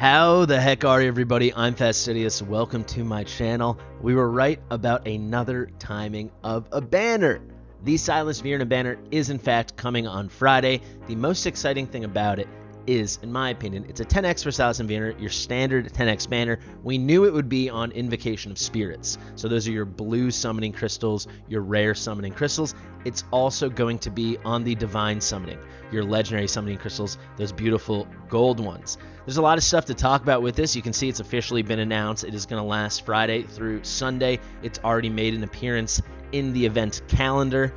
How the heck are you, everybody? I'm Fast The Fastidious. Welcome to my channel. We were right about another timing of a banner. The Silas Vierna banner is in fact coming on Friday. The most exciting thing about it is, in my opinion, it's a 10x for Silas and Vierna, your standard 10x banner. We knew it would be on Invocation of Spirits. So those are your blue summoning crystals, your rare summoning crystals. It's also going to be on the divine summoning, your legendary summoning crystals, those beautiful gold ones. There's a lot of stuff to talk about with this. You can see it's officially been announced. It is going to last Friday through Sunday. It's already made an appearance in the event calendar.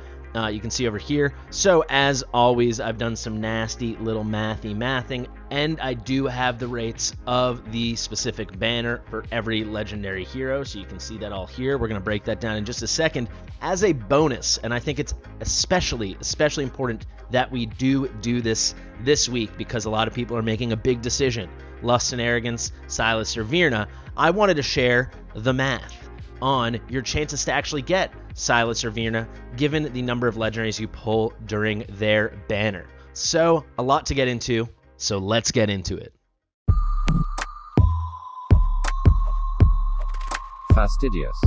You can see over here. So as always, I've done some nasty little mathing, and I do have the rates of the specific banner for every legendary hero. So you can see that all here. We're going to break that down in just a second as a bonus. And I think it's especially important that we do this week because a lot of people are making a big decision. Lust and Arrogance, Silas or Vierna. I wanted to share the math on your chances to actually get Silas or Vierna, given the number of legendaries you pull during their banner. So, a lot to get into, so let's get into it. Fastidious.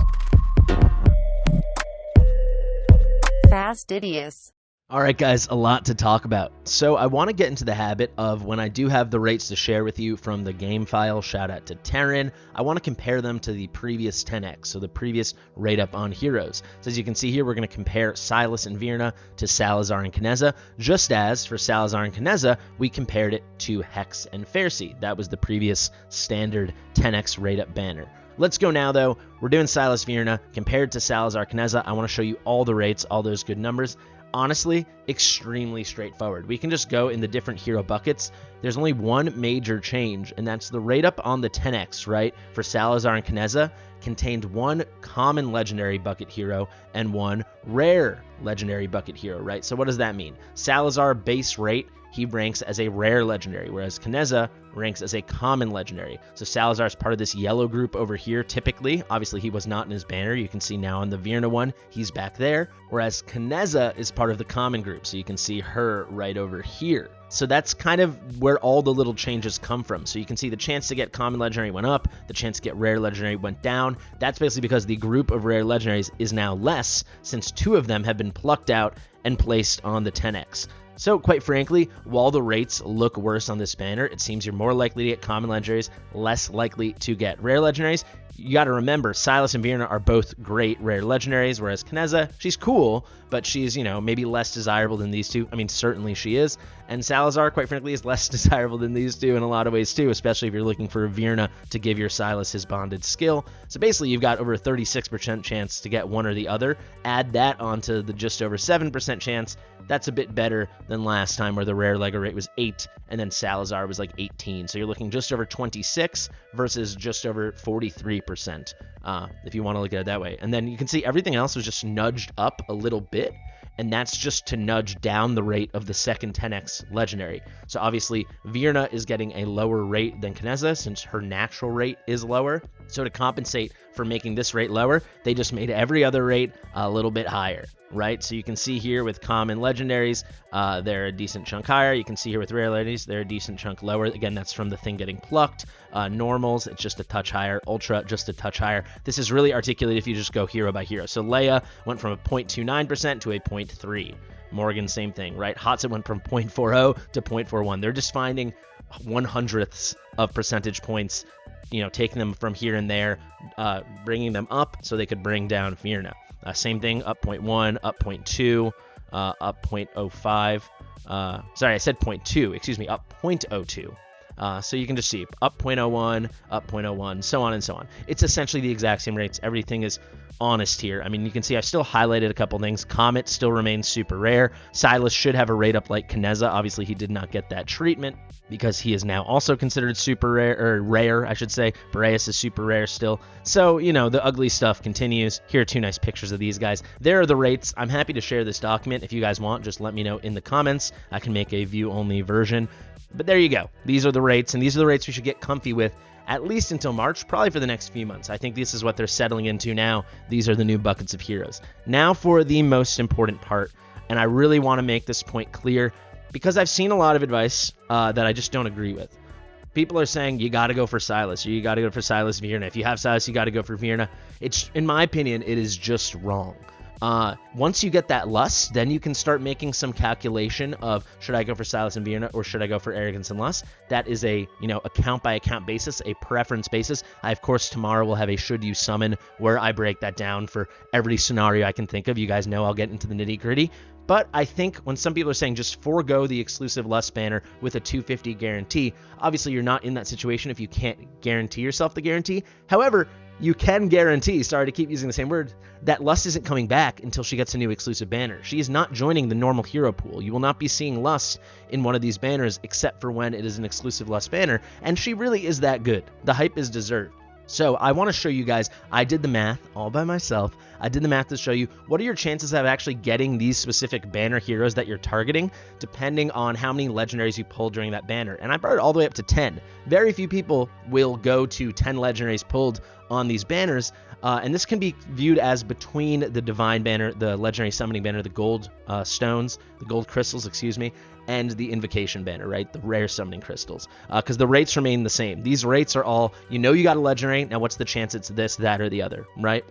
Fastidious. All right, guys, a lot to talk about. So I want to get into the habit of when I do have the rates to share with you from the game file, shout out to Terran, I want to compare them to the previous 10x, so the previous rate up on heroes. So as you can see here, we're going to compare Silas and Vierna to Salazar and Kneza, just as for Salazar and Kneza, we compared it to Hex and Pharisee. That was the previous standard 10x rate up banner. Let's go now, though. We're doing Silas Vierna compared to Salazar Kneza. I want to show you all the rates, all those good numbers. Honestly, extremely straightforward. We can just go in the different hero buckets. There's only one major change, and that's the rate up on the 10x, right? For Salazar and Kneza contained one common legendary bucket hero and one rare legendary bucket hero, right? So what does that mean? Salazar base rate, he ranks as a rare legendary, whereas Kneza ranks as a common legendary. So Salazar is part of this yellow group over here, typically. Obviously, he was not in his banner. You can see now on the Vierna one, he's back there, whereas Kneza is part of the common group. So you can see her right over here. So that's kind of where all the little changes come from. So you can see the chance to get common legendary went up, the chance to get rare legendary went down. That's basically because the group of rare legendaries is now less, since two of them have been plucked out and placed on the 10x. So quite frankly, while the rates look worse on this banner, it seems you're more likely to get common legendaries, less likely to get rare legendaries. You got to remember, Silas and Vierna are both great rare legendaries, whereas Kneza, she's cool, but she's, maybe less desirable than these two. I mean, certainly she is. And Salazar, quite frankly, is less desirable than these two in a lot of ways too, especially if you're looking for a Vierna to give your Silas his bonded skill. So basically, you've got over a 36% chance to get one or the other. Add that onto the just over 7% chance. That's a bit better than last time where the rare Lego rate was 8 and then Salazar was like 18. So you're looking just over 26 versus just over 43%, if you want to look at it that way. And then you can see everything else was just nudged up a little bit, and that's just to nudge down the rate of the second 10x legendary. So obviously, Vierna is getting a lower rate than Kneza since her natural rate is lower. So to compensate for making this rate lower, they just made every other rate a little bit higher, right? So you can see here with common legendaries, they're a decent chunk higher. You can see here with rare legendaries, they're a decent chunk lower. Again, that's from the thing getting plucked. Normals, it's just a touch higher. Ultra, just a touch higher. This is really articulated if you just go hero by hero. So Leia went from a 0.29% to a 0.3. Morgan, same thing, right? Hotset went from 0.40 to 0.41. They're just finding 1/100ths of percentage points, taking them from here and there, bringing them up so they could bring down Vierna. Same thing, up 0.1, up 0.2, up 0.05. Sorry, I said 0.2, excuse me, up 0.02. So you can just see up 0.01, up 0.01, so on and so on. It's essentially the exact same rates. Everything is honest here. I mean, you can see I still highlighted a couple things. Comet still remains super rare. Silas should have a rate up like Kneza. Obviously, he did not get that treatment because he is now also considered super rare, or rare, I should say. Boreas is super rare still. So, the ugly stuff continues. Here are two nice pictures of these guys. There are the rates. I'm happy to share this document. If you guys want, just let me know in the comments. I can make a view-only version. But there you go. These are the rates, and these are the rates we should get comfy with at least until March, probably for the next few months. I think this is what they're settling into now. These are the new buckets of heroes. Now for the most important part, and I really want to make this point clear because I've seen a lot of advice that I just don't agree with. People are saying you got to go for Silas, or you got to go for Silas Vierna. If you have Silas, you got to go for Vierna. It's, in my opinion, it is just wrong. Once you get that lust, then you can start making some calculation of, should I go for Silas and Vierna or should I go for arrogance and lust? That is a, account by account basis, a preference basis. I, of course, tomorrow will have a should you summon where I break that down for every scenario I can think of. You guys know I'll get into the nitty gritty. But I think when some people are saying just forego the exclusive lust banner with a 250 guarantee, obviously you're not in that situation if you can't guarantee yourself the guarantee. However, you can guarantee, sorry to keep using the same word, that Lust isn't coming back until she gets a new exclusive banner. She is not joining the normal hero pool. You will not be seeing Lust in one of these banners except for when it is an exclusive Lust banner, and she really is that good. The hype is deserved. So I want to show you guys, I did the math all by myself. I did the math to show you what are your chances of actually getting these specific banner heroes that you're targeting, depending on how many legendaries you pull during that banner. And I brought it all the way up to 10. Very few people will go to 10 legendaries pulled on these banners, and this can be viewed as between the divine banner, the legendary summoning banner, the gold stones, the gold crystals, and the invocation banner, right? The rare summoning crystals, because the rates remain the same. These rates are all, you got a legendary, now what's the chance it's this, that, or the other, right?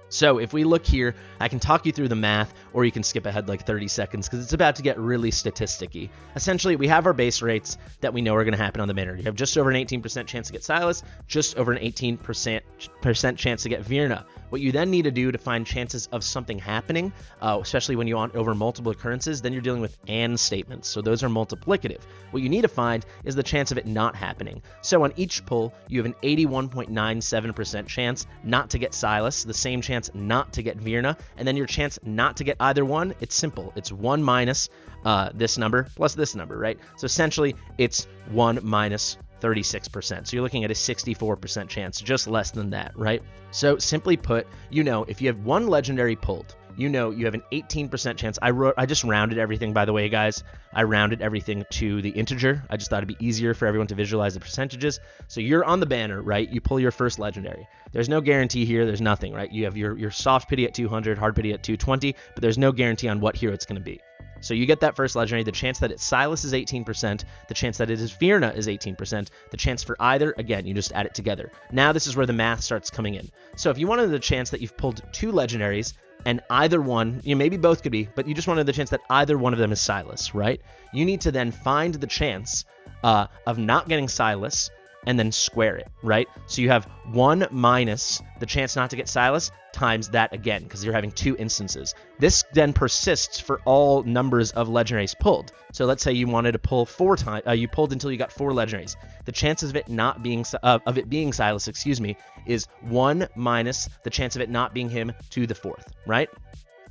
So if we look here, I can talk you through the math, or you can skip ahead like 30 seconds because it's about to get really statistic-y. Essentially, we have our base rates that we know are going to happen on the banner. You have just over an 18% chance to get Silas, just over an 18% chance to get Vierna. What you then need to do to find chances of something happening, especially when you want over multiple occurrences, then you're dealing with and statements. So those are multiplicative. What you need to find is the chance of it not happening. So on each pull, you have an 81.97% chance not to get Silas, the same chance not to get Vierna, and then your chance not to get either one, it's simple. It's 1 minus this number plus this number, right? So essentially, it's 1 minus 36%. So you're looking at a 64% chance, just less than that, right? So simply put, if you have one legendary pulled, you have an 18% chance. I just rounded everything, by the way, guys. I rounded everything to the integer. I just thought it'd be easier for everyone to visualize the percentages. So you're on the banner, right? You pull your first legendary. There's no guarantee here. There's nothing, right? You have your soft pity at 200, hard pity at 220, but there's no guarantee on what hero it's going to be. So you get that first legendary. The chance that it's Silas is 18%. The chance that it is Vierna is 18%. The chance for either, again, you just add it together. Now this is where the math starts coming in. So if you wanted the chance that you've pulled two legendaries and either one, maybe both could be, but you just wanted the chance that either one of them is Silas, right? You need to then find the chance of not getting Silas and then square it, right? So you have 1 minus the chance not to get Silas times that again, because you're having two instances. This then persists for all numbers of legendaries pulled. So let's say you wanted to pull 4 times, you pulled until you got 4 legendaries. The chances of it not being being Silas, is 1 minus the chance of it not being him to the 4th, right?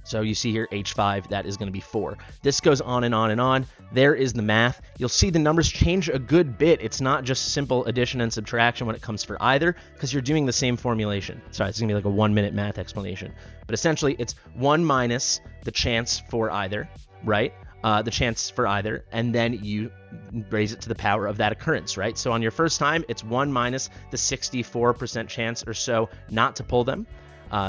So you see here, H5, that is going to be 4. This goes on and on and on. There is the math. You'll see the numbers change a good bit. It's not just simple addition and subtraction when it comes for either, because you're doing the same formulation. Sorry, it's going to be like a 1-minute math explanation. But essentially, it's 1 minus the chance for either, right? The chance for either, and then you raise it to the power of that occurrence, right? So on your first time, it's 1 minus the 64% chance or so not to pull them.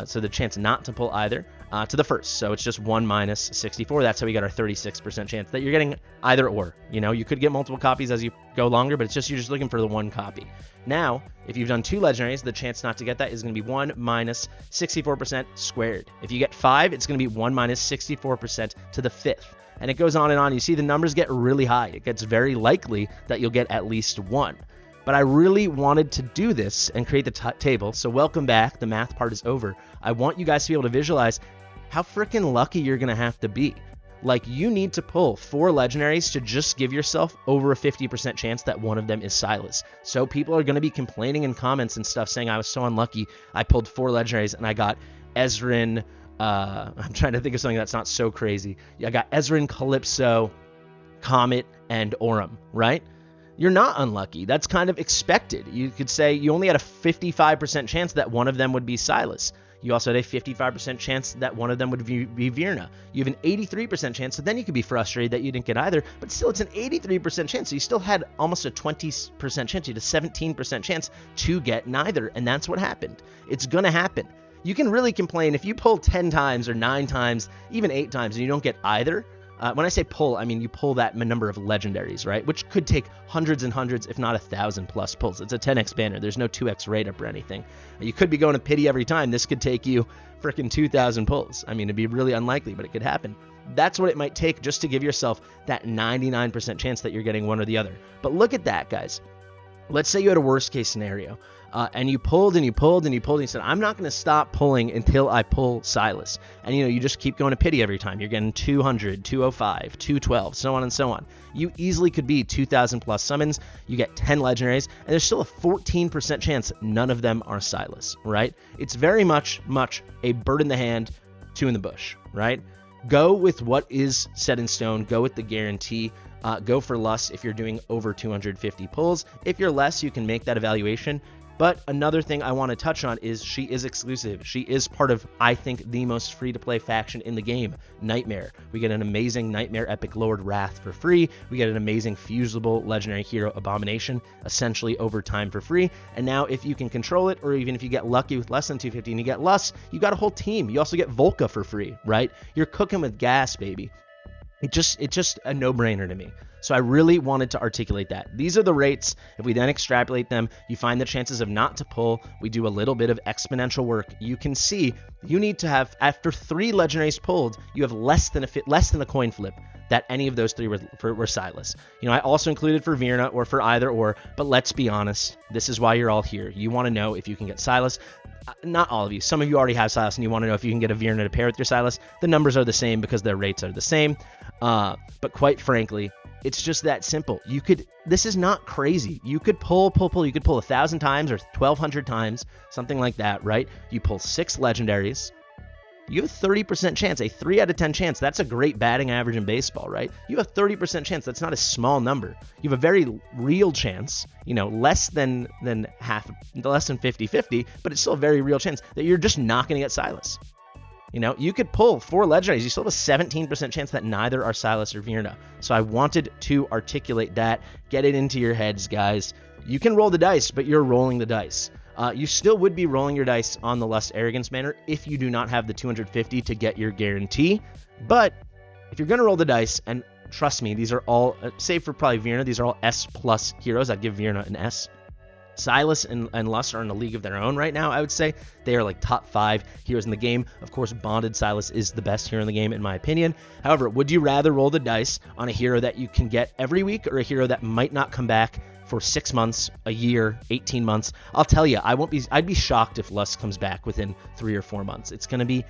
So the chance not to pull either to the first. So it's just 1 minus 64. That's how we got our 36% chance that you're getting either or. You could get multiple copies as you go longer, but you're just looking for the one copy. Now, if you've done 2 legendaries, the chance not to get that is going to be 1 minus 64% squared. If you get 5, it's going to be 1 minus 64% to the 5th. And it goes on and on. You see the numbers get really high. It gets very likely that you'll get at least 1. But I really wanted to do this and create the table. So welcome back. The math part is over. I want you guys to be able to visualize how freaking lucky you're going to have to be. Like, you need to pull 4 legendaries to just give yourself over a 50% chance that one of them is Silas. So people are going to be complaining in comments and stuff saying I was so unlucky. I pulled 4 legendaries and I got Ezreal. I'm trying to think of something that's not so crazy. I got Ezreal, Calypso, Comet, and Aurum, right? You're not unlucky. That's kind of expected. You could say you only had a 55% chance that one of them would be Silas. You also had a 55% chance that one of them would be Vierna. You have an 83% chance, so then you could be frustrated that you didn't get either, but still it's an 83% chance, so you still had almost a 20% chance, you had a 17% chance to get neither, and that's what happened. It's going to happen. You can really complain if you pull 10 times or 9 times, even 8 times, and you don't get either. When I say pull, I mean you pull that number of legendaries, right? Which could take hundreds and hundreds, if not 1,000 plus pulls. It's a 10x banner. There's no 2x rate up or anything. You could be going to pity every time. This could take you freaking 2,000 pulls. I mean, it'd be really unlikely, but it could happen. That's what it might take just to give yourself that 99% chance that you're getting one or the other. But look at that, guys. Let's say you had a worst case scenario. And you pulled and you pulled and you pulled and you said, I'm not going to stop pulling until I pull Silas. And, you just keep going to pity every time. You're getting 200, 205, 212, so on and so on. You easily could be 2,000 plus summons. You get 10 legendaries, and there's still a 14% chance none of them are Silas, right? It's very much a bird in the hand, two in the bush, right? Go with what is set in stone. Go with the guarantee. Go for lust if you're doing over 250 pulls. If you're less, you can make that evaluation. But another thing I want to touch on is she is exclusive. She is part of, I think, the most free-to-play faction in the game, Nightmare. We get an amazing Nightmare Epic Lord Wrath for free. We get an amazing fusible legendary hero Abomination, essentially over time for free. And now if you can control it, or even if you get lucky with less than 250 and you get lust, you got a whole team. You also get Volca for free, right? You're cooking with gas, baby. It's just a no-brainer to me. So I really wanted to articulate that. These are the rates. If we then extrapolate them, you find the chances of not to pull. We do a little bit of exponential work. You can see you need to have, after 3 legendaries pulled, you have less than a coin flip that any of those 3 were Silas. I also included for Vierna or for either or, but let's be honest. This is why you're all here. You want to know if you can get Silas. Not all of you. Some of you already have Silas and you want to know if you can get a Vierna to pair with your Silas. The numbers are the same because their rates are the same. But quite frankly, it's just that simple. This is not crazy. You could pull. You could pull 1,000 times or 1,200 times, something like that, right? You pull 6 legendaries. You have a 30% chance, a 3 out of 10 chance. That's a great batting average in baseball, right? You have a 30% chance. That's not a small number. You have a very real chance, less than 50-50, but it's still a very real chance that you're just not going to get Silas. You could pull 4 legendaries. You still have a 17% chance that neither are Silas or Vierna. So I wanted to articulate that. Get it into your heads, guys. You can roll the dice, but you're rolling the dice. You still would be rolling your dice on the Lust Arrogance banner if you do not have the 250 to get your guarantee. But if you're going to roll the dice, and trust me, these are all, save for probably Vierna, these are all S plus heroes. I'd give Vierna an S. Silas and Lust are in a league of their own right now, I would say. They are like top 5 heroes in the game. Of course, Bonded Silas is the best hero in the game, in my opinion. However, would you rather roll the dice on a hero that you can get every week or a hero that might not come back for 6 months, a year, 18 months? I'll tell you, I'd be shocked if Lust comes back within 3 or 4 months. It's going to be,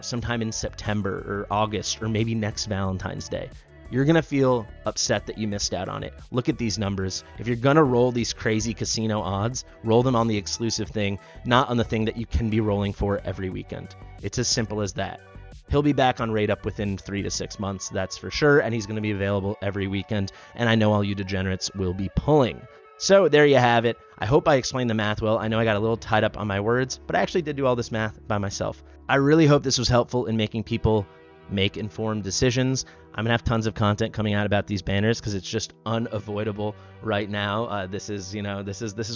sometime in September or August or maybe next Valentine's Day. You're going to feel upset that you missed out on it. Look at these numbers. If you're going to roll these crazy casino odds, roll them on the exclusive thing, not on the thing that you can be rolling for every weekend. It's as simple as that. He'll be back on Rate Up within 3 to 6 months, that's for sure, and he's going to be available every weekend, and I know all you degenerates will be pulling. So there you have it. I hope I explained the math well. I know I got a little tied up on my words, but I actually did do all this math by myself. I really hope this was helpful in making people make informed decisions. I'm gonna have tons of content coming out about these banners because it's just unavoidable right now. This is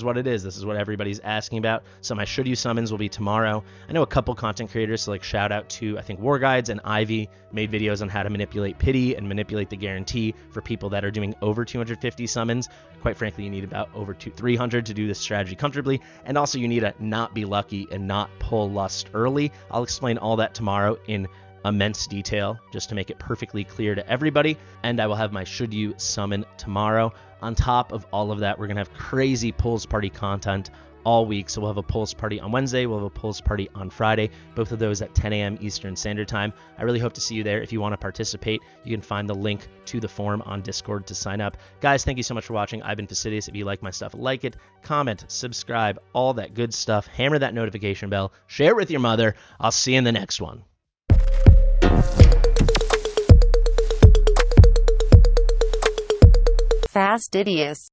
what it is. This is what everybody's asking about. So my Should You summons will be tomorrow. I know a couple content creators, so shout out to, I think, War Guides and Ivy made videos on how to manipulate pity and manipulate the guarantee for people that are doing over 250 summons. Quite frankly, you need about over 300 to do this strategy comfortably, and also you need to not be lucky and not pull lust early. I'll explain all that tomorrow in immense detail just to make it perfectly clear to everybody, and I will have my Should You summon tomorrow. On top of all of that, we're gonna have crazy Pulls Party content all week. So we'll have a Pulls Party on Wednesday, we'll have a Pulls Party on Friday, both of those at 10 a.m. Eastern Standard Time. I really hope to see you there. If you want to participate, you can find the link to the form on Discord to sign up. Guys, thank you so much for watching. I've been Fastidious. If you like my stuff, like it, comment, subscribe, all that good stuff. Hammer that notification bell, share it with your mother. I'll see you in the next one. Fastidious.